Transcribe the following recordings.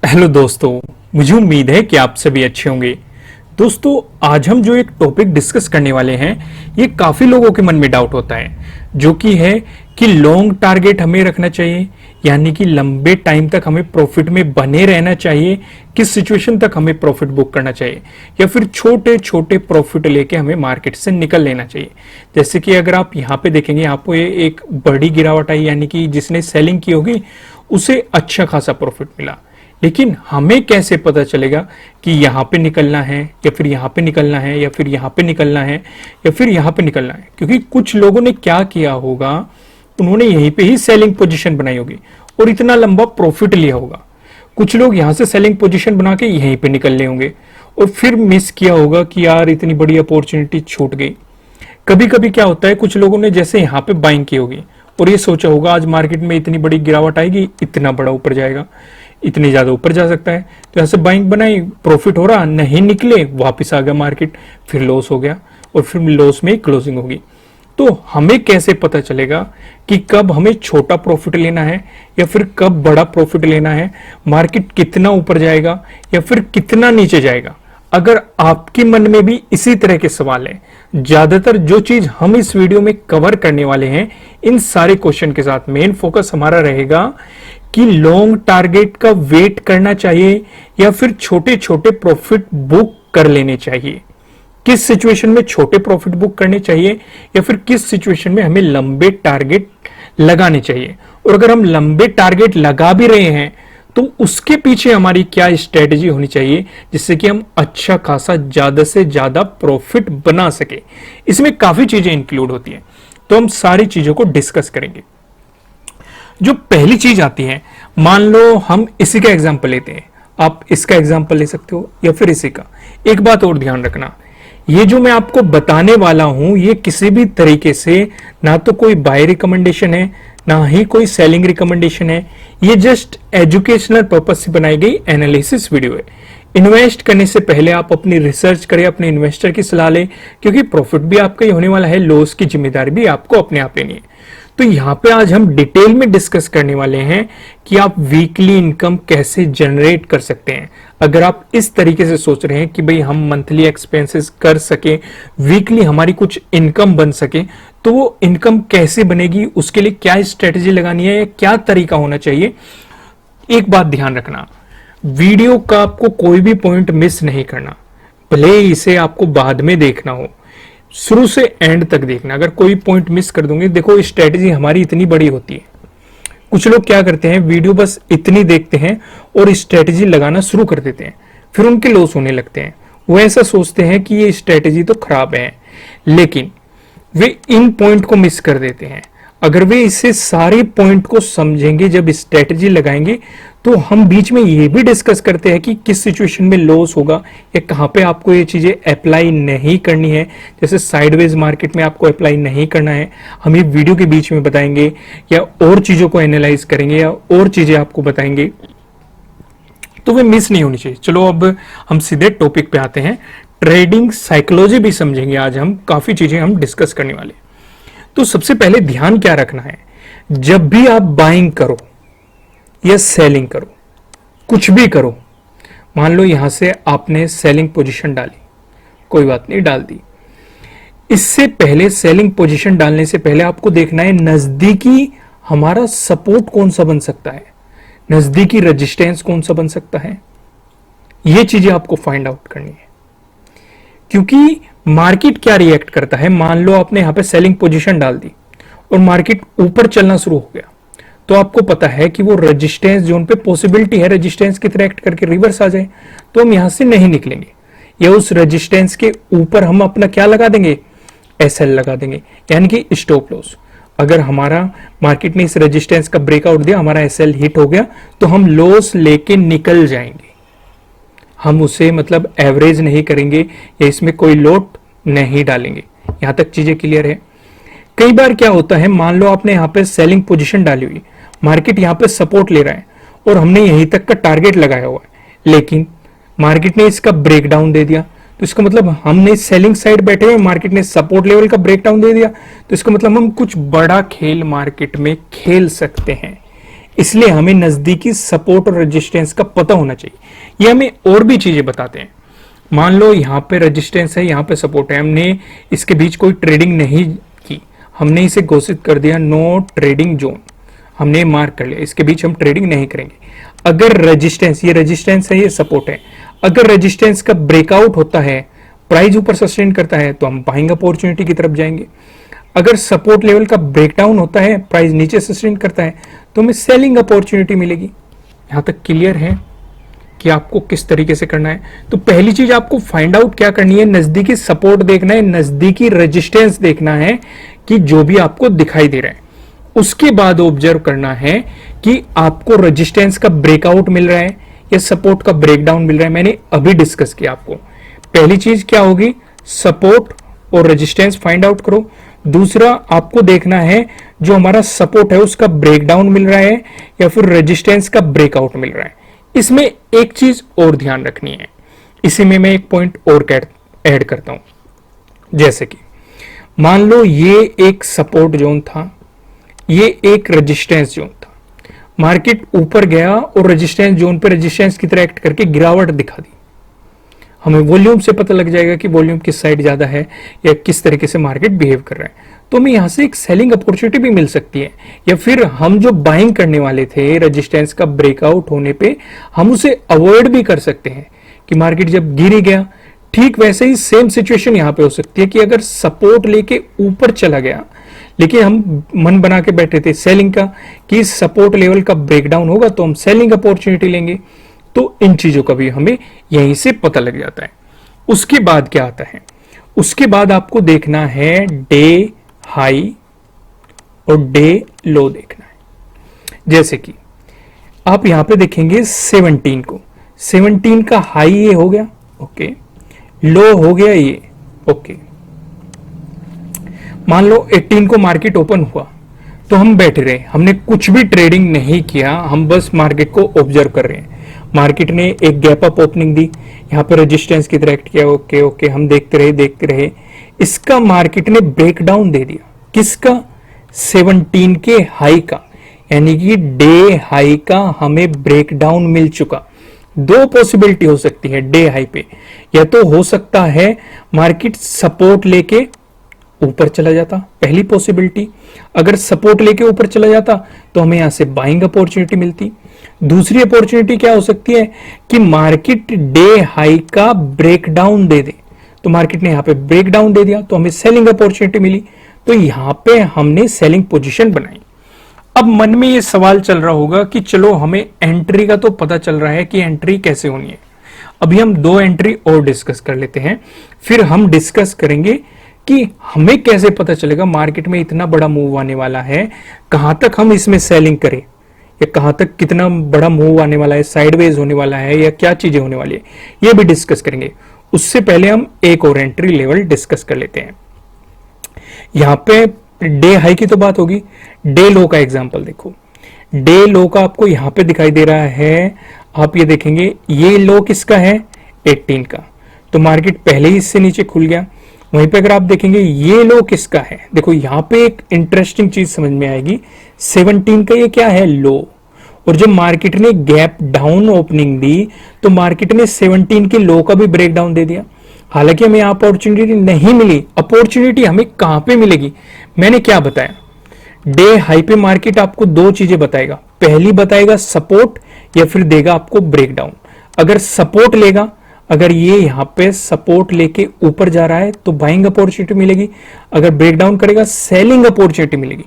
Hello दोस्तों, मुझे उम्मीद है कि आप सभी अच्छे होंगे। दोस्तों, आज हम जो एक टॉपिक डिस्कस करने वाले हैं, ये काफी लोगों के मन में डाउट होता है, जो कि है कि लॉन्ग टारगेट हमें रखना चाहिए, यानी कि लंबे टाइम तक हमें प्रॉफिट में बने रहना चाहिए, किस सिचुएशन तक हमें प्रॉफिट बुक करना चाहिए, या फिर छोटे छोटे प्रॉफिट लेके हमें मार्केट से निकल लेना चाहिए। जैसे कि अगर आप यहाँ पे देखेंगे, आपको ये एक बड़ी गिरावट आई, यानी कि जिसने सेलिंग की होगी उसे अच्छा खासा प्रॉफिट मिला। लेकिन हमें कैसे पता चलेगा कि यहां पे निकलना है, या फिर यहां पे निकलना है, या फिर यहां पे निकलना है, या फिर यहां पे निकलना है? क्योंकि कुछ लोगों ने क्या किया होगा, उन्होंने यहीं पे ही सेलिंग पोजीशन बनाई होगी और इतना लंबा प्रॉफिट लिया होगा। कुछ लोग यहां से सेलिंग पोजीशन बना के यहीं पे निकल ले होंगे और फिर मिस किया होगा कि यार इतनी बड़ी अपॉर्चुनिटी छूट गई। कभी कभी क्या होता है, कुछ लोगों ने जैसे यहाँ पे बाइंग की होगी और ये सोचा होगा आज मार्केट में इतनी बड़ी गिरावट आएगी, इतना बड़ा ऊपर जाएगा, इतनी ज्यादा ऊपर जा सकता है, तो ऐसे बाइंग बनाई, प्रॉफिट हो रहा, नहीं निकले, वापस आ गया मार्केट, फिर लॉस हो गया और फिर लॉस में क्लोजिंग होगी। तो हमें कैसे पता चलेगा कि कब हमें छोटा प्रॉफिट लेना है या फिर कब बड़ा प्रॉफिट लेना है, मार्केट कितना ऊपर जाएगा या फिर कितना नीचे जाएगा? अगर आपके मन में भी इसी तरह के सवाल हैं, ज्यादातर जो चीज हम इस वीडियो में कवर करने वाले हैं, इन सारे क्वेश्चन के साथ मेन फोकस हमारा रहेगा कि लॉन्ग टारगेट का वेट करना चाहिए या फिर छोटे छोटे प्रॉफिट बुक कर लेने चाहिए, किस सिचुएशन में छोटे प्रॉफिट बुक करने चाहिए या फिर किस सिचुएशन में हमें लंबे टारगेट लगाने चाहिए। और अगर हम लंबे टारगेट लगा भी रहे हैं तो उसके पीछे हमारी क्या स्ट्रेटेजी होनी चाहिए, जिससे कि हम अच्छा खासा ज्यादा से ज्यादा प्रॉफिट बना सके। इसमें काफी चीजें इंक्लूड होती हैं, तो हम सारी चीजों को डिस्कस करेंगे। जो पहली चीज आती है, मान लो हम इसी का एग्जांपल लेते हैं, आप इसका एग्जांपल ले सकते हो या फिर इसी का। एक बात और ध्यान रखना, ये जो मैं आपको बताने वाला हूं, ये किसी भी तरीके से ना तो कोई बाय रिकमेंडेशन है, ना ही कोई सेलिंग रिकमेंडेशन है। ये जस्ट एजुकेशनल पर्पज से बनाई गई एनालिसिस वीडियो है। इन्वेस्ट करने से पहले आप अपनी रिसर्च करें, अपने इन्वेस्टर की सलाह लें, क्योंकि प्रॉफिट भी आपका ही होने वाला है, लॉस की जिम्मेदारी भी आपको अपने आप लेनी है। तो यहां पे आज हम डिटेल में डिस्कस करने वाले हैं कि आप वीकली इनकम कैसे जनरेट कर सकते हैं। अगर आप इस तरीके से सोच रहे हैं कि भाई हम मंथली एक्सपेंसेस कर सके, वीकली हमारी कुछ इनकम बन सके, तो वो इनकम कैसे बनेगी, उसके लिए क्या स्ट्रेटेजी लगानी है, क्या तरीका होना चाहिए। एक बात ध्यान रखना, वीडियो का आपको कोई भी पॉइंट मिस नहीं करना, भले इसे आपको बाद में देखना हो, शुरू से एंड तक देखना। अगर कोई पॉइंट मिस कर दूंगे, देखो स्ट्रेटेजी हमारी इतनी बड़ी होती है, कुछ लोग क्या करते हैं, वीडियो बस इतनी देखते हैं और स्ट्रेटेजी लगाना शुरू कर देते हैं, फिर उनके लॉस होने लगते हैं। वो ऐसा सोचते हैं कि ये स्ट्रेटेजी तो खराब है, लेकिन वे इन पॉइंट को मिस कर देते हैं। अगर वे इसे सारे पॉइंट को समझेंगे, जब स्ट्रेटेजी लगाएंगे, तो हम बीच में ये भी डिस्कस करते हैं कि किस सिचुएशन में लॉस होगा या कहां पे आपको ये चीजें अप्लाई नहीं करनी है। जैसे साइडवेज मार्केट में आपको अप्लाई नहीं करना है, हम ये वीडियो के बीच में बताएंगे, या और चीजों को एनालाइज करेंगे, या और चीजें आपको बताएंगे, तो वे मिस नहीं होनी चाहिए। चलो अब हम सीधे टॉपिक पे आते हैं, ट्रेडिंग साइकोलॉजी भी समझेंगे आज हम, काफी चीजें हम डिस्कस करने वाले। तो सबसे पहले ध्यान क्या रखना है, जब भी आप बाइंग करो या सेलिंग करो, कुछ भी करो, मान लो यहां से आपने सेलिंग पोजीशन डाली, कोई बात नहीं, डाल दी, इससे पहले सेलिंग पोजीशन डालने से पहले आपको देखना है नजदीकी हमारा सपोर्ट कौन सा बन सकता है, नजदीकी रेजिस्टेंस कौन सा बन सकता है। ये चीजें आपको फाइंड आउट करनी है, क्योंकि मार्केट क्या रिएक्ट करता है। मान लो आपने यहां पे सेलिंग पोजीशन डाल दी और मार्केट ऊपर चलना शुरू हो गया, तो आपको पता है कि वो रेजिस्टेंस जोन पे पॉसिबिलिटी है रेजिस्टेंस की तरह एक्ट करके रिवर्स आ जाए, तो हम यहां से नहीं निकलेंगे, या उस रेजिस्टेंस के ऊपर हम अपना क्या लगा देंगे, एसएल लगा देंगे, यानी कि स्टॉप लॉस। अगर हमारा मार्केट ने इस रेजिस्टेंस का ब्रेकआउट दिया, हमारा एसएल हिट हो गया, तो हम लॉस लेके निकल जाएंगे, हम उसे मतलब एवरेज नहीं करेंगे या इसमें कोई लोट नहीं डालेंगे। यहां तक चीजें क्लियर है। कई बार क्या होता है, मान लो आपने यहां पे सेलिंग पोजीशन डाली हुई, मार्केट यहां पे सपोर्ट ले रहा है और हमने यहीं तक का टारगेट लगाया हुआ है, लेकिन मार्केट ने इसका ब्रेकडाउन दे दिया, तो इसका मतलब हमने सेलिंग साइड बैठे हुए, मार्केट ने सपोर्ट लेवल का ब्रेकडाउन दे दिया, तो इसका मतलब हम कुछ बड़ा खेल मार्केट में खेल सकते हैं। इसलिए हमें नजदीकी सपोर्ट और रेजिस्टेंस का पता होना चाहिए। ये हमें और भी चीजें बताते हैं। मान लो यहाँ पे रेजिस्टेंस है, यहाँ पे सपोर्ट है, हमने इसके बीच कोई ट्रेडिंग नहीं की, हमने इसे घोषित कर दिया नो ट्रेडिंग जोन, हमने मार्क कर लिया, इसके बीच हम ट्रेडिंग नहीं करेंगे। अगर रेजिस्टेंस, ये रेजिस्टेंस है, ये सपोर्ट है, अगर रेजिस्टेंस का ब्रेकआउट होता है, प्राइस ऊपर सस्टेन करता है, तो हम बाइंग अपॉर्चुनिटी की तरफ जाएंगे। अगर सपोर्ट लेवल का ब्रेकडाउन होता है, प्राइस नीचे सस्टेन करता है, तो हमें सेलिंग अपॉर्चुनिटी मिलेगी। यहां तक क्लियर है कि आपको किस तरीके से करना है? तो पहली चीज आपको फाइंड आउट क्या करनी है, नजदीकी सपोर्ट देखना है, नजदीकी रेजिस्टेंस देखना है कि जो भी आपको दिखाई दे रहा है। उसके बाद ऑब्जर्व करना है कि आपको रेजिस्टेंस का ब्रेकआउट मिल रहा है या सपोर्ट का ब्रेकडाउन मिल रहा है। मैंने अभी डिस्कस किया आपको। पहली चीज क्या होगी, सपोर्ट और रेजिस्टेंस फाइंड आउट करो। दूसरा आपको देखना है जो हमारा सपोर्ट है उसका ब्रेकडाउन मिल रहा है या फिर रेजिस्टेंस का ब्रेकआउट मिल रहा है। इसमें एक चीज और ध्यान रखनी है, इसी में मैं एक पॉइंट और ऐड करता हूं। जैसे कि मान लो ये एक सपोर्ट जोन था, ये एक रेजिस्टेंस जोन था, मार्केट ऊपर गया और रेजिस्टेंस जोन पे रेजिस्टेंस की तरह एक्ट करके गिरावट दिखा दी। हमें वॉल्यूम से पता लग जाएगा कि वॉल्यूम किस साइड ज्यादा है या किस तरीके से मार्केट बिहेव कर रहा है, तो हमें यहां से एक सेलिंग अपॉर्चुनिटी भी मिल सकती है। या फिर हम जो बाइंग करने वाले थे रेजिस्टेंस का ब्रेकआउट होने पे, हम उसे अवॉइड भी कर सकते हैं कि मार्केट जब गिर ही गया। ठीक वैसे ही सेम सिचुएशन यहां पे हो सकती है कि अगर सपोर्ट लेके ऊपर चला गया, लेकिन हम मन बना के बैठे थे सेलिंग का कि सपोर्ट लेवल का ब्रेकडाउन होगा तो हम सेलिंग अपॉर्चुनिटी लेंगे। तो इन चीजों का भी हमें यहीं से पता लग जाता है। उसके बाद क्या आता है, उसके बाद आपको देखना है डे हाई और डे लो देखना है। जैसे कि आप यहां पे देखेंगे 17 को, 17 का हाई ये हो गया, ओके, लो हो गया ये, ओके। मान लो 18 को मार्केट ओपन हुआ तो हम बैठे रहे, हमने कुछ भी ट्रेडिंग नहीं किया, हम बस मार्केट को ऑब्जर्व कर रहे हैं। मार्केट ने एक गैप अप ओपनिंग दी, यहां पे रेजिस्टेंस की तरह एक्ट किया, ओके ओके, हम देखते रहे, इसका मार्केट ने ब्रेकडाउन दे दिया। किसका? 17 के हाई का, यानी कि डे हाई का हमें ब्रेकडाउन मिल चुका। दो पॉसिबिलिटी हो सकती है डे हाई पे, या तो हो सकता है मार्केट सपोर्ट लेके ऊपर चला जाता, पहली पॉसिबिलिटी। अगर सपोर्ट लेके ऊपर चला जाता तो हमें यहां से बाइंग अपॉर्चुनिटी मिलती। दूसरी अपॉर्चुनिटी क्या हो सकती है कि मार्केट डे हाई का ब्रेकडाउन दे दे, तो मार्केट ने यहां पे ब्रेकडाउन दे दिया तो हमें सेलिंग अपॉर्चुनिटी मिली, तो यहां पे हमने सेलिंग पोजीशन बनाई। अब मन में ये सवाल चल रहा होगा कि चलो हमें एंट्री का तो पता चल रहा है कि एंट्री कैसे होनी है। अभी हम दो एंट्री और डिस्कस कर लेते हैं, फिर हम डिस्कस करेंगे कि हमें कैसे पता चलेगा मार्केट में इतना बड़ा मूव आने वाला है, कहां तक हम इसमें सेलिंग करें या कहां तक कितना बड़ा मूव आने वाला है, साइडवेज होने वाला है या क्या चीजें होने वाली है, ये भी डिस्कस करेंगे। उससे पहले हम एक और एंट्री लेवल डिस्कस कर लेते हैं। यहां पे डे हाई की तो बात होगी, डे लो का एग्जांपल देखो। डे लो का आपको यहां पे दिखाई दे रहा है, आप ये देखेंगे ये लो किसका है, 18 का, तो मार्केट पहले ही इससे नीचे खुल गया। वहीं पे अगर आप देखेंगे ये लो किसका है, देखो यहां पे एक इंटरेस्टिंग चीज समझ में आएगी, 17 का ये क्या है, लो। और जब मार्केट ने गैप डाउन ओपनिंग दी तो मार्केट ने 17 के लो का भी ब्रेकडाउन दे दिया। हालांकि हमें अपॉर्चुनिटी नहीं मिली, अपॉर्चुनिटी हमें कहां पे मिलेगी, मैंने क्या बताया, डे हाई पे मार्केट आपको दो चीजें बताएगा, पहली बताएगा सपोर्ट या फिर देगा आपको ब्रेकडाउन। अगर सपोर्ट लेगा, अगर ये यहां पे सपोर्ट लेके ऊपर जा रहा है तो बाइंग अपॉर्चुनिटी मिलेगी, अगर ब्रेकडाउन करेगा सेलिंग अपॉर्चुनिटी मिलेगी।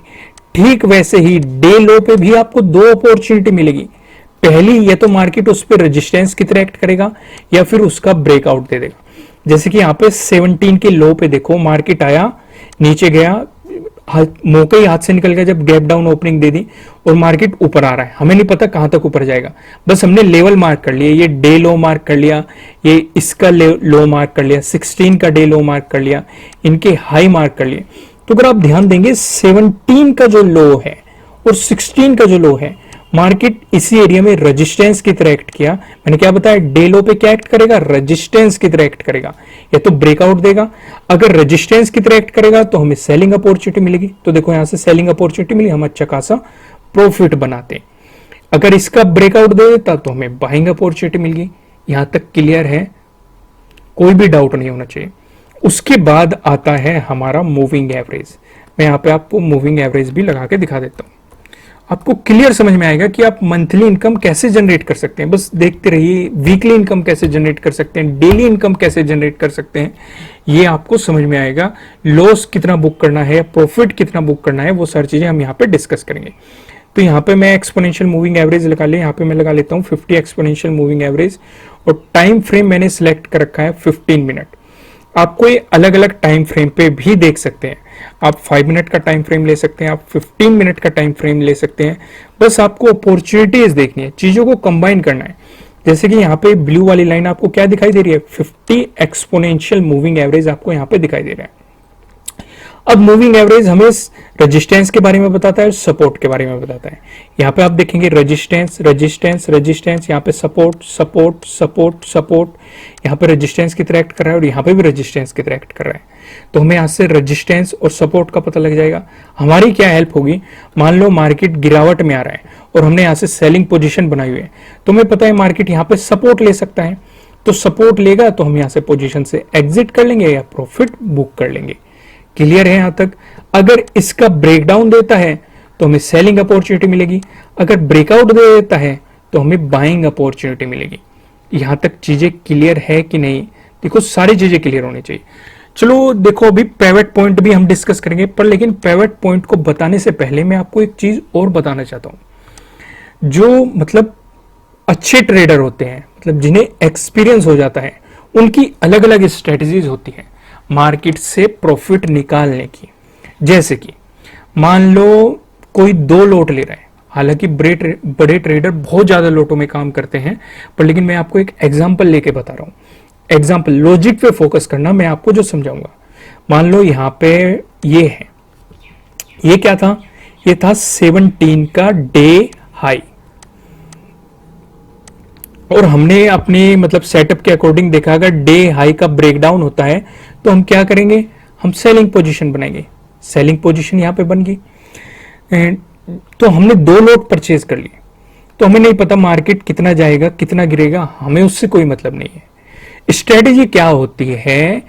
ठीक वैसे ही डे लो पे भी आपको दो अपॉर्चुनिटी मिलेगी, पहली या तो मार्केट उस पर रेजिस्टेंस की तरह एक्ट करेगा या फिर उसका ब्रेकआउट दे देगा। जैसे कि यहाँ पे 17 के लो पे देखो मार्केट आया, नीचे गया, मौके ही हाथ से निकल गया जब गैप डाउन ओपनिंग दे दी और मार्केट ऊपर आ रहा है, हमें नहीं पता कहां तक ऊपर जाएगा, बस हमने लेवल मार्क कर लिया, ये डे लो मार्क कर लिया, ये इसका लो मार्क कर लिया, 16 का डे लो मार्क कर लिया, इनके हाई मार्क कर लिए। तो अगर आप ध्यान देंगे 17 का जो लो है और 16 का जो लो है, मार्केट इसी एरिया में रेजिस्टेंस की तरह एक्ट किया। मैंने क्या बताया, डे लो पे क्या एक्ट करेगा, रेजिस्टेंस की तरह एक्ट करेगा, या तो ब्रेकआउट देगा। अगर रेजिस्टेंस की तरह एक्ट करेगा तो हमें सेलिंग अपॉर्चुनिटी मिलेगी, तो देखो यहां से सेलिंग अपॉर्चुनिटी मिली, हम अच्छा खासा प्रॉफिट बनाते हैं। अगर इसका ब्रेकआउट दे देता तो हमें बाइंग अपॉर्चुनिटी मिल गई। यहां तक क्लियर है, कोई भी डाउट नहीं होना चाहिए। उसके बाद आता है हमारा मूविंग एवरेज। मैं यहां पे आपको मूविंग एवरेज भी लगा के दिखा देता हूं, आपको क्लियर समझ में आएगा कि आप मंथली इनकम कैसे जनरेट कर सकते हैं। बस देखते रहिए, वीकली इनकम कैसे जनरेट कर सकते हैं, डेली इनकम कैसे जनरेट कर सकते हैं, ये आपको समझ में आएगा। लॉस कितना बुक करना है, प्रॉफिट कितना बुक करना है, वो सारी चीजें हम यहाँ पे डिस्कस करेंगे। तो यहाँ पे मैं एक्सपोनेंशियल मूविंग एवरेज लगा ले, यहाँ पे मैं लगा लेता हूँ 50 एक्सपोनेंशियल मूविंग एवरेज, और टाइम फ्रेम मैंने सिलेक्ट कर रखा है 15 मिनट। आपको ये अलग अलग टाइम फ्रेम पे भी देख सकते हैं। आप 5 मिनट का टाइम फ्रेम ले सकते हैं, आप 15 मिनट का टाइम फ्रेम ले सकते हैं। बस आपको अपॉर्चुनिटीज देखनी है, चीजों को कंबाइन करना है। जैसे कि यहाँ पे ब्लू वाली लाइन आपको क्या दिखाई दे रही है, 50 एक्सपोनेंशियल मूविंग एवरेज आपको यहाँ पे दिखाई दे रहा है। अब मूविंग एवरेज हमें रेजिस्टेंस के बारे में बताता है, सपोर्ट के बारे में बताता है। यहाँ पे आप देखेंगे रेजिस्टेंस रेजिस्टेंस रेजिस्टेंस, यहाँ पे सपोर्ट सपोर्ट सपोर्ट सपोर्ट, यहाँ पे रेजिस्टेंस की तरह एक्ट कर रहा है और यहाँ पे भी रेजिस्टेंस की तरह एक्ट कर रहा है। तो हमें यहाँ से रेजिस्टेंस और सपोर्ट का पता लग जाएगा। हमारी क्या हेल्प होगी, मान लो मार्केट गिरावट में आ रहा है और हमने यहाँ से सेलिंग पोजिशन बनाई हुई है, तो हमें पता है मार्केट यहाँ पे सपोर्ट ले सकता है। तो सपोर्ट लेगा तो हम यहाँ से पोजिशन से एग्जिट कर लेंगे या प्रॉफिट बुक कर लेंगे। क्लियर है यहां तक। अगर इसका ब्रेकडाउन देता है तो हमें सेलिंग अपॉर्चुनिटी मिलेगी, अगर ब्रेकआउट दे देता है तो हमें बाइंग अपॉर्चुनिटी मिलेगी। यहां तक चीजें क्लियर है कि नहीं, देखो सारी चीजें क्लियर होनी चाहिए। चलो देखो, अभी पिवट पॉइंट भी हम डिस्कस करेंगे, पर लेकिन पिवट पॉइंट को बताने से पहले मैं आपको एक चीज और बताना चाहता हूं। जो मतलब अच्छे ट्रेडर होते हैं, मतलब जिन्हें एक्सपीरियंस हो जाता है, उनकी अलग अलग स्ट्रेटजीज होती है मार्केट से प्रॉफिट निकालने की। जैसे कि मान लो कोई 2 लोट ले रहा है, हालांकि बड़े ट्रेडर बहुत ज्यादा लोटों में काम करते हैं, पर लेकिन मैं आपको एक एग्जांपल लेके बता रहा हूं। एग्जांपल, लॉजिक पे फोकस करना, मैं आपको जो समझाऊंगा। मान लो यहां पे ये है, ये क्या था, ये था 17 का डे हाई, और हमने अपने मतलब सेटअप के अकॉर्डिंग देखा अगर डे हाई का ब्रेकडाउन होता है तो हम क्या करेंगे, हम सेलिंग पोजीशन बनाएंगे। सेलिंग पोजीशन यहां पे बन गई, तो हमने 2 लोट परचेज कर लिए। तो हमें नहीं पता मार्केट कितना जाएगा कितना गिरेगा, हमें उससे कोई मतलब नहीं है। स्ट्रेटेजी क्या होती है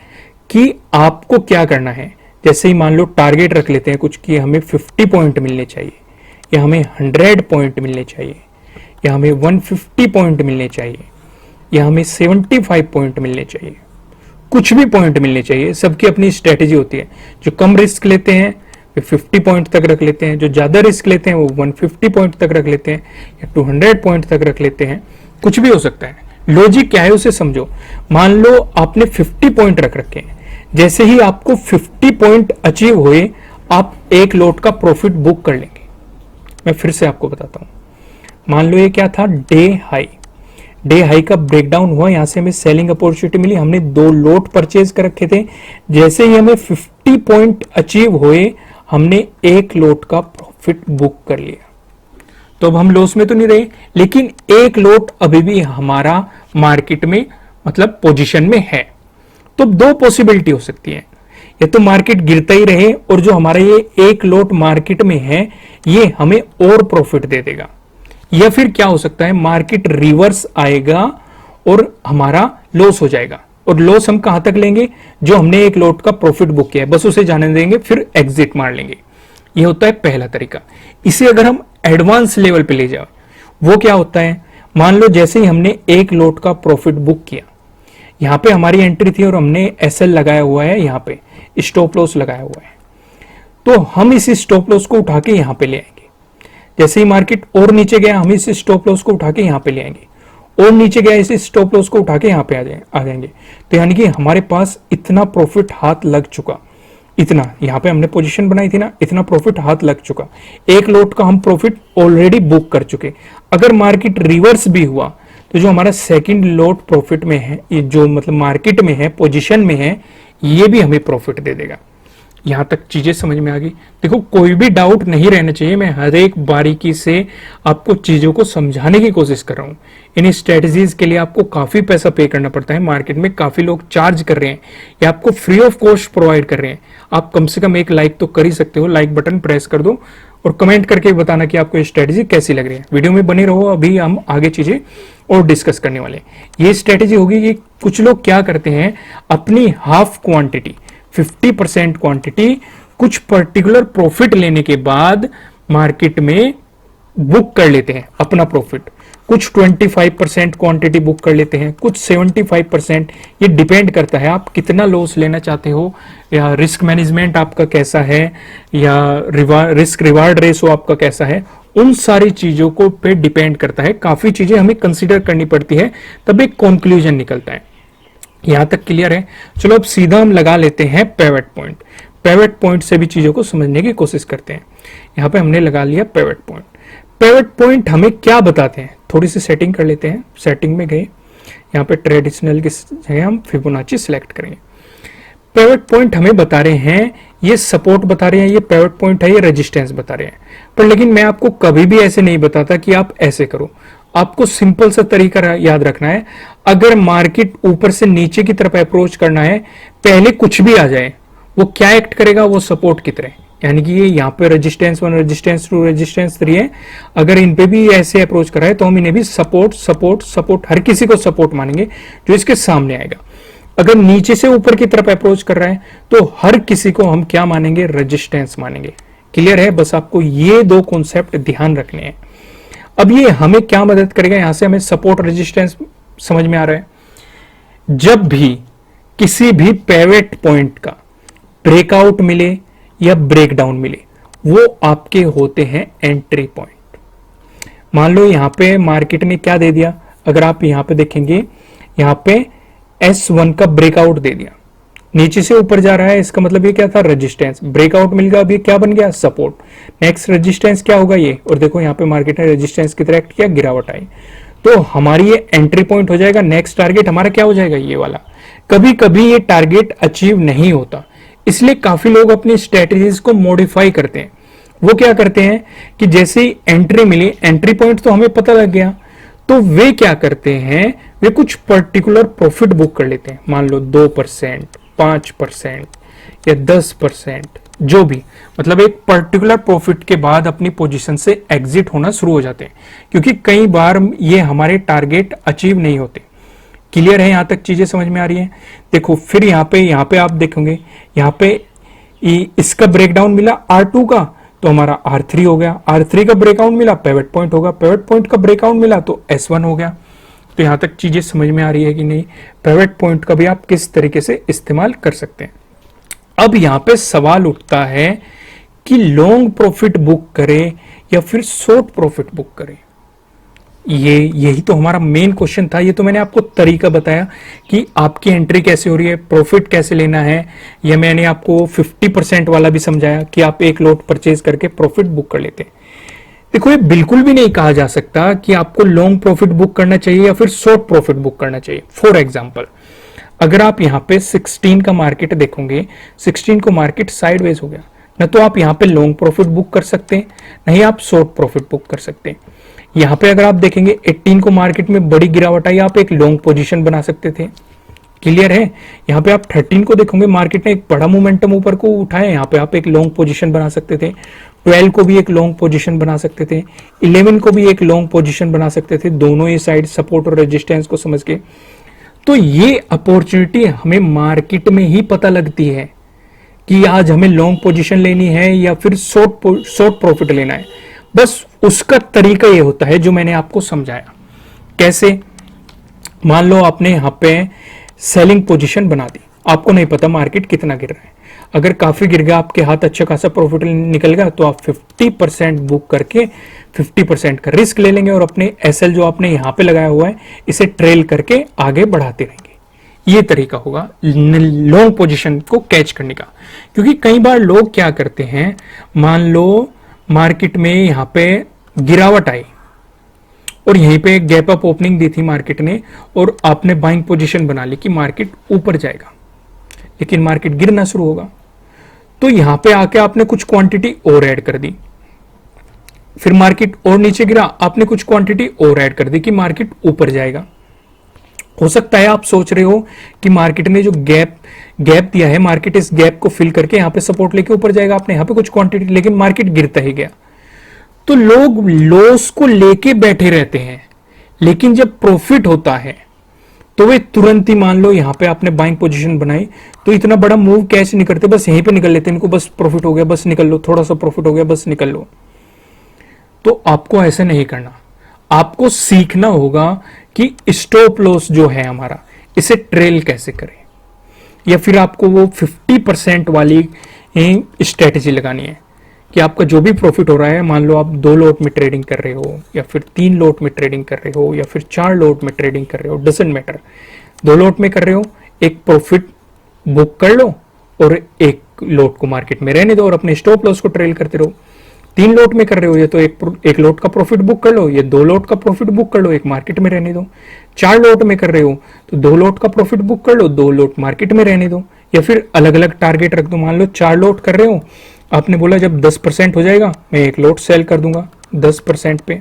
कि आपको क्या करना है, जैसे ही मान लो टारगेट रख लेते हैं कुछ कि हमें 50 पॉइंट मिलने चाहिए, या हमें 100 पॉइंट मिलने चाहिए, या हमें 150 पॉइंट मिलने चाहिए, या हमें 75 पॉइंट मिलने चाहिए, कुछ भी पॉइंट मिलने चाहिए। सबकी अपनी स्ट्रेटेजी होती है। जो कम रिस्क लेते हैं वे 50 पॉइंट तक रख लेते हैं, जो ज्यादा रिस्क लेते हैं वो 150 पॉइंट तक रख लेते हैं, या 200 पॉइंट तक रख लेते हैं। कुछ भी हो सकता है। लॉजिक क्या है उसे समझो। मान लो आपने 50 पॉइंट रख रखे हैं, जैसे ही आपको 50 पॉइंट अचीव हुए आप एक लोट का प्रॉफिट बुक कर लेंगे। मैं फिर से आपको बताता हूं, मान लो ये क्या था, डे हाई। डे हाई का ब्रेकडाउन हुआ, यहां से हमें सेलिंग अपॉर्चुनिटी मिली, हमने 2 लोट परचेज कर रखे थे। जैसे ही हमें 50 पॉइंट अचीव हुए हमने एक लोट का प्रॉफिट बुक कर लिया। तो अब हम लॉस में तो नहीं रहे, लेकिन एक लोट अभी भी हमारा मार्केट में मतलब पोजीशन में है। तो 2 पॉसिबिलिटी हो सकती है, या तो मार्केट गिरता ही रहे और जो हमारा ये एक लोट मार्केट में है ये हमें और प्रॉफिट दे देगा, या फिर क्या हो सकता है मार्केट रिवर्स आएगा और हमारा लॉस हो जाएगा। और लॉस हम कहां तक लेंगे, जो हमने एक लोट का प्रॉफिट बुक किया है बस उसे जाने देंगे, फिर एग्जिट मार लेंगे। यह होता है पहला तरीका। इसे अगर हम एडवांस लेवल पे ले जाओ, वो क्या होता है, मान लो जैसे ही हमने एक लोट का प्रॉफिट बुक किया, यहां पे हमारी एंट्री थी और हमने एसएल लगाया हुआ है, यहां पे स्टॉप लॉस लगाया हुआ है, तो हम इस स्टॉप लॉस को उठा के यहां पे ले आएंगे। जैसे ही मार्केट और नीचे गया हम इस स्टॉप लॉस को उठा के यहां पे ले आएंगे, और नीचे गया इस स्टॉप लॉस को उठा के यहां पे आ जाएंगे। तो यानी कि हमारे पास इतना प्रॉफिट हाथ लग चुका, इतना यहां पे हमने पोजीशन बनाई थी ना, इतना प्रॉफिट हाथ लग चुका, एक लोट का हम प्रॉफिट ऑलरेडी बुक कर चुके। अगर मार्केट रिवर्स भी हुआ तो जो हमारा सेकंड लोट प्रॉफिट में है, ये जो मतलब मार्केट में है, पोजीशन में है, ये भी हमें प्रॉफिट दे देगा। यहां तक चीजें समझ में आ गई। देखो कोई भी डाउट नहीं रहना चाहिए, मैं हर एक बारीकी से आपको चीजों को समझाने की कोशिश कर रहा हूं। इन स्ट्रेटजीज के लिए आपको काफी पैसा पे करना पड़ता है, मार्केट में काफी लोग चार्ज कर रहे हैं, या आपको फ्री ऑफ कॉस्ट प्रोवाइड कर रहे हैं। आप कम से कम एक लाइक तो कर ही सकते हो, लाइक बटन प्रेस कर दो और कमेंट करके बताना कि आपको ये स्ट्रेटेजी कैसी लग रही है। वीडियो में बने रहो, अभी हम आगे चीजें और डिस्कस करने वाले हैं। ये स्ट्रेटेजी होगी कि कुछ लोग क्या करते हैं, अपनी हाफ क्वांटिटी 50% क्वांटिटी कुछ पर्टिकुलर प्रॉफिट लेने के बाद मार्केट में बुक कर लेते हैं अपना प्रॉफिट। कुछ 25% क्वांटिटी बुक कर लेते हैं, कुछ 75%। ये डिपेंड करता है आप कितना लॉस लेना चाहते हो, या रिस्क मैनेजमेंट आपका कैसा है, या रिस्क रिवार्ड रेशो आपका कैसा है। उन सारी चीजों को पे डिपेंड करता है। काफी चीजें हमें कंसीडर करनी पड़ती है, तब एक कंक्लूजन निकलता है। यहां तक क्लियर है? चलो अब सीधा हम लगा लेते हैं पिवट पॉइंट। पिवट पॉइंट से भी चीजों को समझने की कोशिश करते हैं। यहां पे हमने लगा लिया पिवट पॉइंट। पिवट पॉइंट हमें क्या बताते हैं, थोड़ी सी सेटिंग कर लेते हैं। सेटिंग में गए, यहाँ पे ट्रेडिशनल की जगह हम फिबोनाची सिलेक्ट करेंगे। पिवट पॉइंट हमें बता रहे हैं, ये सपोर्ट बता रहे हैं, ये पिवट पॉइंट है, ये रेजिस्टेंस बता रहे हैं। पर लेकिन मैं आपको कभी भी ऐसे नहीं बताता कि आप ऐसे करो। आपको सिंपल सा तरीका याद रखना है। अगर मार्केट ऊपर से नीचे की तरफ अप्रोच करना है, पहले कुछ भी आ जाए, वो क्या एक्ट करेगा, वो सपोर्ट की तरह। यानी कि ये यहाँ पे रेजिस्टेंस 1, रेजिस्टेंस 2, रेजिस्टेंस 3 है। अगर इन पे भी ऐसे अप्रोच करा है तो हम इन्हें भी सपोर्ट सपोर्ट सपोर्ट, हर किसी को सपोर्ट मानेंगे जो इसके सामने आएगा। अगर नीचे से ऊपर की तरफ अप्रोच कर रहा है तो हर किसी को हम क्या मानेंगे, रेजिस्टेंस मानेंगे। क्लियर है? बस आपको ये दो कॉन्सेप्ट ध्यान रखने हैं। अब ये हमें क्या मदद करेगा, यहां से हमें सपोर्ट रेजिस्टेंस समझ में आ रहा है। जब भी किसी भी पिवट पॉइंट का ब्रेकआउट मिले या ब्रेकडाउन मिले, वो आपके होते हैं एंट्री पॉइंट। मान लो यहां पे मार्केट ने क्या दे दिया, अगर आप यहां पे देखेंगे, यहां पे S1 का ब्रेकआउट दे दिया, नीचे से ऊपर जा रहा है, इसका मतलब ये क्या था, रेजिस्टेंस। ब्रेकआउट मिल गया, अभी क्या बन गया, सपोर्ट। नेक्स्ट रेजिस्टेंस क्या होगा, ये। और देखो यहाँ पे मार्केट ने रेजिस्टेंस की तरह एक्ट किया, गिरावट आई, तो हमारी ये एंट्री पॉइंट हो जाएगा। नेक्स्ट टारगेट हमारा क्या हो जाएगा, ये वाला। कभी कभी ये टारगेट अचीव नहीं होता, इसलिए काफी लोग अपनी स्ट्रेटेजीज को मॉडिफाई करते हैं। वो क्या करते हैं कि जैसे ही एंट्री मिली, एंट्री पॉइंट तो हमें पता लग गया, तो वे क्या करते हैं, वे कुछ पर्टिकुलर प्रॉफिट बुक कर लेते हैं। मान लो 2%, 5% या 10%, जो भी, मतलब एक पर्टिकुलर प्रॉफिट के बाद अपनी पोजीशन से एग्जिट होना शुरू हो जाते हैं, क्योंकि कई बार ये हमारे टारगेट अचीव नहीं होते। क्लियर है? यहां तक चीजें समझ में आ रही हैं? देखो फिर यहाँ पे आप देखोगे, यहाँ पे इसका ब्रेकडाउन मिला R2 का, तो हमारा R3 हो गया। R3 का ब्रेकआउट मिला, पिवट पॉइंट होगा। पिवट पॉइंट का ब्रेकआउट मिला तो S1 हो गया। तो यहां तक चीजें समझ में आ रही है कि नहीं? पिवट पॉइंट का भी आप किस तरीके से इस्तेमाल कर सकते हैं। अब यहां पे सवाल उठता है कि लॉन्ग प्रॉफिट बुक करें या फिर शॉर्ट प्रॉफिट बुक करें। यही तो हमारा मेन क्वेश्चन था। ये तो मैंने आपको तरीका बताया कि आपकी एंट्री कैसे हो रही है, प्रॉफिट कैसे लेना है। या मैंने आपको 50% वाला भी समझाया कि आप एक लॉट परचेज करके प्रॉफिट बुक कर लेते हैं। देखो ये बिल्कुल भी नहीं कहा जा सकता कि आपको लॉन्ग प्रॉफिट बुक करना चाहिए या फिर शॉर्ट प्रॉफिट बुक करना चाहिए। फॉर एग्जाम्पल, अगर आप यहाँ पे 16 का मार्केट देखोगे, 16 को मार्केट साइडवेज हो गया, न तो आप यहाँ पे लॉन्ग प्रॉफिट बुक कर सकते हैं, नहीं आप शॉर्ट प्रॉफिट बुक कर सकते हैं। यहाँ पे अगर आप देखेंगे 18 को मार्केट में बड़ी गिरावट आई, आप एक लॉन्ग पोजीशन बना सकते थे। क्लियर है? यहाँ पे आप 13 को देखोगे, मार्केट ने एक बड़ा मोमेंटम ऊपर को उठाया, यहाँ पे आप एक लॉन्ग पोजीशन बना सकते थे। 12 को भी एक लॉन्ग पोजीशन बना सकते थे, 11 को भी एक लॉन्ग पोजीशन बना सकते थे, दोनों ही साइड सपोर्ट और रेजिस्टेंस को समझ के। तो ये अपॉर्चुनिटी हमें मार्केट में ही पता लगती है कि आज हमें लॉन्ग पोजीशन लेनी है या फिर शॉर्ट प्रॉफिट लेना है। बस उसका तरीका ये होता है जो मैंने आपको समझाया। कैसे? मान लो आपने यहां पे सेलिंग पोजीशन बना दी, आपको नहीं पता मार्केट कितना गिर रहा है। अगर काफी गिर गया, आपके हाथ अच्छा खासा प्रॉफिट निकल गया, तो आप 50% बुक करके 50% का रिस्क ले लेंगे और अपने एसएल जो आपने यहां पे लगाया हुआ है, इसे ट्रेल करके आगे बढ़ाते रहेंगे। ये तरीका होगा लॉन्ग पोजीशन को कैच करने का। क्योंकि कई बार लोग क्या करते हैं, मान लो मार्केट में यहां पे गिरावट आई और यहीं पे एक गैप अप ओपनिंग दी थी मार्केट ने, और आपने बाइंग पोजीशन बना ली कि मार्केट ऊपर जाएगा, लेकिन मार्केट गिरना शुरू होगा। तो यहां पे आके आपने कुछ क्वांटिटी और ऐड कर दी, फिर मार्केट और नीचे गिरा, आपने कुछ क्वांटिटी और ऐड कर दी कि मार्केट ऊपर जाएगा। हो सकता है आप सोच रहे हो कि मार्केट ने जो गैप दिया है, मार्केट इस गैप को फिल करके यहां पे सपोर्ट लेके ऊपर जाएगा, आपने यहां पे कुछ क्वांटिटी, लेकिन मार्केट गिरता ही गया। तो लोग लॉस को लेके बैठे रहते हैं, लेकिन जब प्रॉफिट होता है तो वे तुरंत ही, मान लो यहां पे आपने बाइंग पोजीशन बनाई तो इतना बड़ा मूव कैच नहीं करते, बस यहीं पे निकल लेते हैं, इनको बस प्रॉफिट हो गया बस निकल लो, थोड़ा सा प्रॉफिट हो गया बस निकल लो। तो आपको ऐसा नहीं करना, आपको सीखना होगा कि स्टॉप लॉस जो है हमारा, इसे ट्रेल कैसे करें, या फिर आपको वो 50% वाली स्ट्रेटेजी लगानी है कि आपका जो भी प्रॉफिट हो रहा है, मान लो आप 2 लॉट में ट्रेडिंग कर रहे हो, या फिर 3 लॉट में ट्रेडिंग कर रहे हो, या फिर 4 लॉट में ट्रेडिंग कर रहे हो, डजंट मैटर, 2 लॉट में कर रहे हो, एक प्रॉफिट बुक कर लो और एक लॉट को मार्केट में रहने दो और अपने स्टॉप लॉस को ट्रेल करते रहो। 3 लॉट में कर रहे हो, ये तो एक लॉट का प्रॉफिट बुक कर लो, ये 2 लॉट का प्रॉफिट बुक कर लो, एक मार्केट में रहने दो। 4 लॉट में कर रहे हो तो 2 लॉट का प्रॉफिट बुक कर लो, 2 लॉट मार्केट में रहने दो, या फिर अलग अलग टारगेट रख दो। मान लो 4 लॉट कर रहे हो, आपने बोला जब 10% हो जाएगा मैं एक लॉट सेल कर दूंगा 10% पे,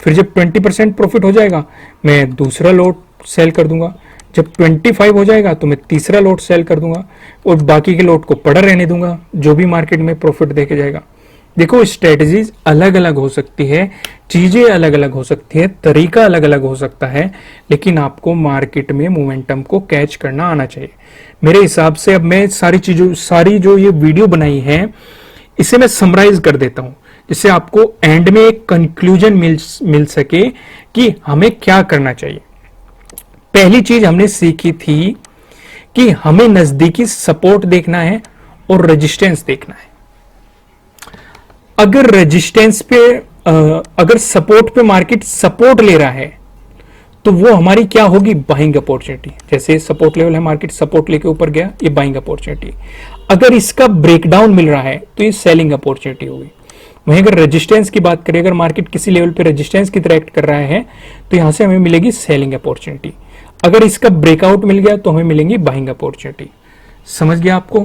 फिर जब 20% प्रॉफिट हो जाएगा मैं दूसरा लॉट सेल कर दूंगा, जब 25 हो जाएगा तो मैं तीसरा लॉट सेल कर दूंगा और बाकी के लॉट को पड़ा रहने दूंगा जो भी मार्केट में प्रॉफिट देके जाएगा। देखो स्ट्रेटजीज अलग अलग हो सकती है, चीजें अलग अलग हो सकती है, तरीका अलग अलग हो सकता है, लेकिन आपको मार्केट में मोमेंटम को कैच करना आना चाहिए। मेरे हिसाब से अब मैं सारी जो ये वीडियो बनाई है इसे मैं समराइज कर देता हूं, जिससे आपको एंड में एक कंक्लूजन मिल सके कि हमें क्या करना चाहिए। पहली चीज हमने सीखी थी कि हमें नजदीकी सपोर्ट देखना है और रेजिस्टेंस देखना है। अगर रेजिस्टेंस पे अगर सपोर्ट पे मार्केट सपोर्ट ले रहा है तो वो हमारी क्या होगी, बाइंग अपॉर्चुनिटी। जैसे सपोर्ट लेवल है, मार्केट सपोर्ट लेके ऊपर गया, ये बाइंग अपॉर्चुनिटी। अगर इसका ब्रेकडाउन मिल रहा है तो ये सेलिंग अपॉर्चुनिटी होगी। वहीं अगर रेजिस्टेंस की बात करें, अगर मार्केट किसी लेवल पे रेजिस्टेंस की तरह एक्ट कर रहा है तो यहां से हमें मिलेगी सेलिंग अपॉर्चुनिटी। अगर इसका ब्रेकआउट मिल गया तो हमें मिलेंगी बाइंग अपॉर्चुनिटी। समझ गया आपको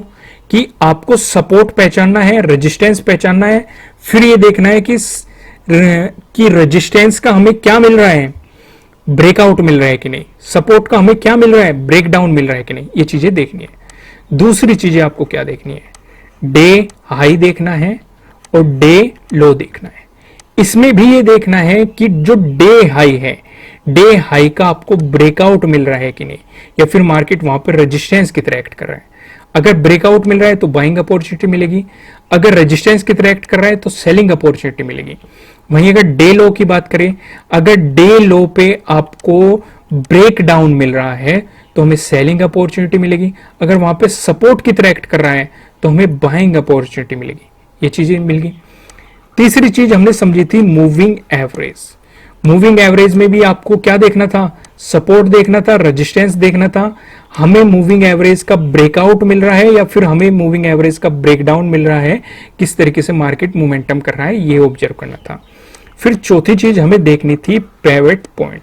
कि आपको सपोर्ट पहचानना है, रेजिस्टेंस पहचानना है, फिर ये देखना है कि रेजिस्टेंस का हमें क्या मिल रहा है, ब्रेकआउट मिल रहा है कि नहीं, सपोर्ट का हमें क्या मिल रहा है, ब्रेकडाउन मिल रहा है कि नहीं, ये चीजें देखनी है। दूसरी चीजें आपको क्या देखनी है, डे हाई देखना है और डे लो देखना है। इसमें भी ये देखना है कि जो डे हाई है, डे हाई का आपको ब्रेकआउट मिल रहा है कि नहीं, या फिर मार्केट वहां पर रेजिस्टेंस की तरह एक्ट कर रहा है। अगर ब्रेकआउट मिल रहा है तो बाइंग अपॉर्चुनिटी मिलेगी, अगर रेजिस्टेंस की तरह एक्ट कर रहा है तो सेलिंग अपॉर्चुनिटी मिलेगी। वहीं अगर डे लो की बात करें, अगर डे लो पे आपको ब्रेक डाउन मिल रहा है तो हमें सेलिंग अपॉर्चुनिटी मिलेगी, अगर वहां पे सपोर्ट की तरह एक्ट कर रहा है तो हमें बाइंग अपॉर्चुनिटी मिलेगी। ये चीजें मिल गई। तीसरी चीज हमने समझी थी मूविंग एवरेज। मूविंग एवरेज में भी आपको क्या देखना था, सपोर्ट देखना था, रेजिस्टेंस देखना था। हमें मूविंग एवरेज का ब्रेकआउट मिल रहा है या फिर हमें मूविंग एवरेज का ब्रेकडाउन मिल रहा है, किस तरीके से मार्केट मोमेंटम कर रहा है, ये ऑब्जर्व करना था। फिर चौथी चीज हमें देखनी थी पिवट पॉइंट।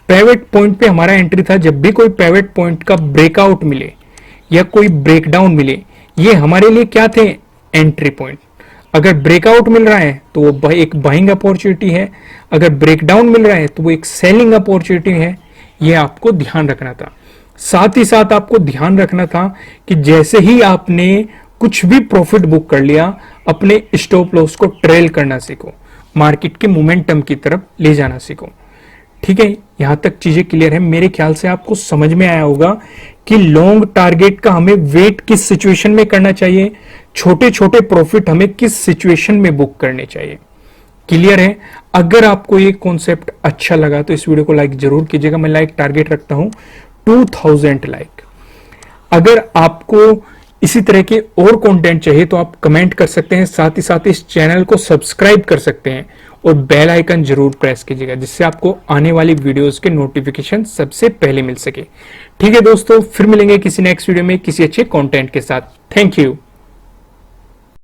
पिवट पॉइंट पे हमारा एंट्री था, जब भी कोई पिवट पॉइंट का ब्रेकआउट मिले या कोई ब्रेकडाउन मिले, ये हमारे लिए क्या थे, एंट्री पॉइंट। अगर ब्रेकआउट मिल रहा है तो वो एक बाइंग अपॉर्चुनिटी है, अगर ब्रेकडाउन मिल रहा है तो वो एक सेलिंग अपॉर्चुनिटी है। ये आपको ध्यान रखना था। साथ ही साथ आपको ध्यान रखना था कि जैसे ही आपने कुछ भी प्रॉफिट बुक कर लिया, अपने स्टॉप लॉस को ट्रेल करना सीखो, मार्केट के मोमेंटम की तरफ ले जाना सीखो। ठीक है, यहां तक चीजें क्लियर है। मेरे ख्याल से आपको समझ में आया होगा कि लॉन्ग टारगेट का हमें वेट किस सिचुएशन में करना चाहिए, छोटे छोटे प्रॉफिट हमें किस सिचुएशन में बुक करने चाहिए। क्लियर है। अगर आपको ये कॉन्सेप्ट अच्छा लगा तो इस वीडियो को लाइक जरूर कीजिएगा। मैं लाइक टारगेट रखता हूं 2000 लाइक। अगर आपको इसी तरह के और कंटेंट चाहिए तो आप कमेंट कर सकते हैं, साथ ही साथ इस चैनल को सब्सक्राइब कर सकते हैं और बेल आइकन जरूर प्रेस कीजिएगा, जिससे आपको आने वाली वीडियोस के नोटिफिकेशन सबसे पहले मिल सके। ठीक है दोस्तों, फिर मिलेंगे किसी नेक्स्ट वीडियो में किसी अच्छे कंटेंट के साथ। Thank you.